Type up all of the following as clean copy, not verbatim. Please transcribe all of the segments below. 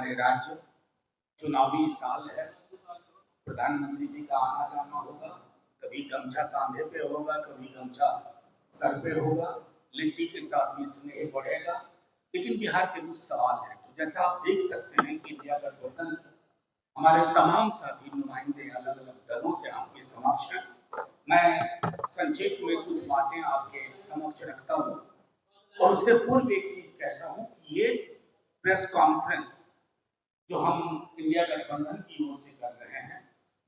हमारे राज्य चुनावी साल है। प्रधानमंत्री जी का आना जाना होगा, कभी गमछा कांधे पे होगा, कभी गमछा सर पे होगा, लिट्टी के साथ भी स्नेह बढ़ेगा। लेकिन बिहार के कुछ सवाल है। तो जैसा आप देख सकते हैं कि इंडिया गठबंधन हमारे तमाम साथी नुमाइंदे अलग अलग दलों से आपके समक्ष हैं। मैं संक्षेप में कुछ बातें आपके समक्ष रखता हूँ और उससे पूर्व एक चीज कहता हूँ कि ये प्रेस कॉन्फ्रेंस जो हम इंडिया गठबंधन की ओर से कर रहे हैं,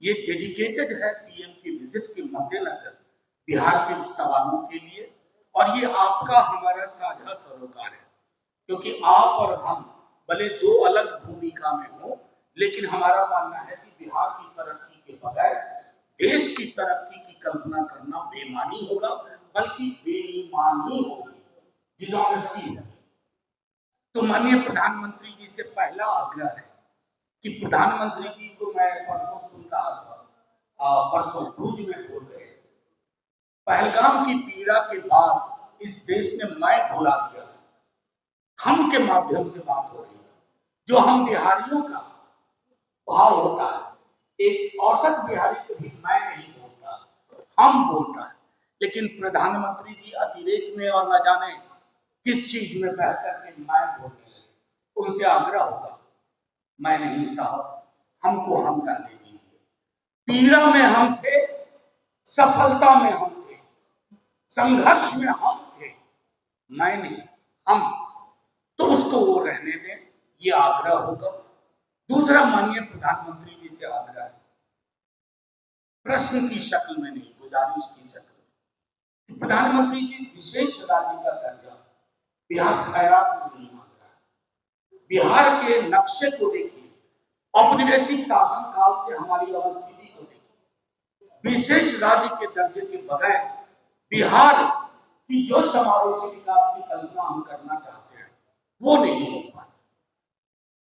ये डेडिकेटेड है पीएम की विजिट के मद्देनजर बिहार के सवालों के लिए, और ये आपका हमारा साझा सरोकार है। क्योंकि आप और हम भले दो अलग भूमिका में हो, लेकिन हमारा मानना है कि बिहार की तरक्की के बगैर देश की तरक्की की कल्पना करना बेईमानी होगा, बल्कि बेईमानी होगी, डिसऑनेस्टी है। तो माननीय प्रधानमंत्री जी से पहला आग्रह है कि प्रधानमंत्री जी को मैं परसों सुन रहा था, परसों भुज में बोल रहे, पहलगाम की पीड़ा के बाद इस देश ने मैं भुला दिया, हम के माध्यम से बात हो रही है। जो हम बिहारियों का भाव होता है, एक औसत बिहारी कभी मैं नहीं बोलता, हम बोलता है। लेकिन प्रधानमंत्री जी अतिरेक में और न जाने किस चीज में बह करके मैं बोलने लगे। उनसे आग्रह होगा, मैं नहीं साहब, हमको हम रहने दीजिए। पीड़ा में हम थे, सफलता में हम थे, संघर्ष में हम थे, मैं नहीं, हम। तो उसको वो रहने दें, ये आग्रह होगा। दूसरा माननीय प्रधानमंत्री जी से आग्रह है, प्रश्न की शक्ल में नहीं, गुजारिश की शक्ल में। प्रधानमंत्री जी विशेष राज्य का दर्जा बिहार खैरात में नहीं मांग रहा है। बिहार के नक्शे को देखिए, औपनिवेशिक शासन काल से हमारी अवस्थिति को देखिए, विशेष राज्य के दर्जे के बगैर बिहार की जो समावेशी विकास की कल्पना हम करना चाहते हैं वो नहीं हो पाता।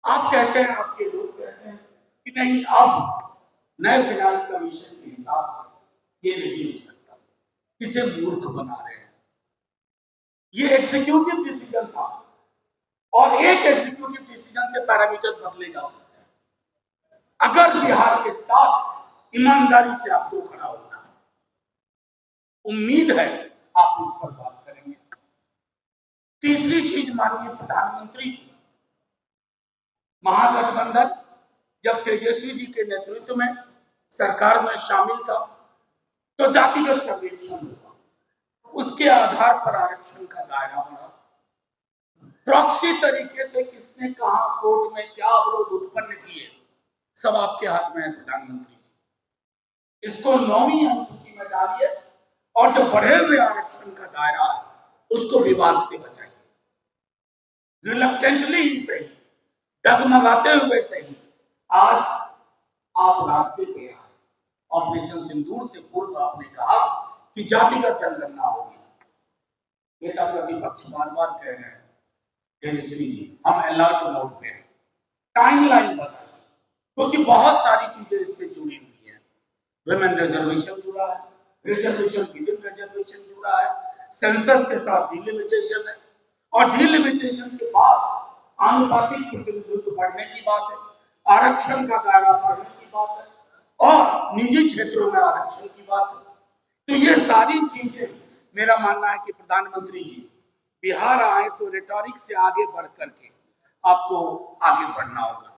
आप कहते हैं, आपके लोग कहते हैं कि नहीं, अब नए फाइनेंस कमीशन के हिसाब से ये नहीं हो सकता, इसे मूर्ख बना रहे हैं। ये एग्जीक्यूटिव डिसीजन था और एक एग्जीक्यूटिव डिसीजन से पैरामीटर बदले जा सकते हैं। अगर बिहार के साथ ईमानदारी से आपको खड़ा होना है, उम्मीद है आप इस पर बात करेंगे। तीसरी चीज माननीय प्रधानमंत्री जी, महागठबंधन जब तेजस्वी जी के नेतृत्व में सरकार में शामिल था तो जातिगत सर्वेक्षण हुआ, उसके आधार पर आरक्षण का दायरा बढ़ा। प्रॉक्सी तरीके से किसने कहा कोर्ट में क्या अवरोध उत्पन्न किए, सब आपके हाथ में है प्रधानमंत्री जी। इसको 9वीं अनुसूची में डालिए और जो बढ़े हुए आरक्षण का दायरा है उसको विवाद से बचाइए। रिलक्टेंटली ही सही, डगमगाते हुए सही, आज आप रास्ते पे आए। ऑपरेशन सिंदूर से पूर्व आपने कहा कि जातिगत जनगणना होगी। नेता प्रतिपक्ष बार बार कह रहे हैं, तेजस्वी जी हम अलर्ट मोड पे हैं, टाइमलाइन बताइए, क्योंकि बहुत सारी चीजें इससे जुड़ी हुई है। वुमेन रिजर्वेशन जुड़ा है, रिजर्वेशन विदिन रिजर्वेशन जुड़ा है, सेंसस के साथ डिलिमिटेशन है, और डिलिमिटेशन के बाद आनुपातिक प्रतिनिधित्व बढ़ने की बात है, आरक्षण का दायरा बढ़ने की बात है, और निजी क्षेत्रों में आरक्षण की बात है। तो ये सारी चीजें, मेरा मानना है कि प्रधानमंत्री जी बिहार आए तो रिटॉरिक से आगे बढ़ करके आपको आगे बढ़ना होगा।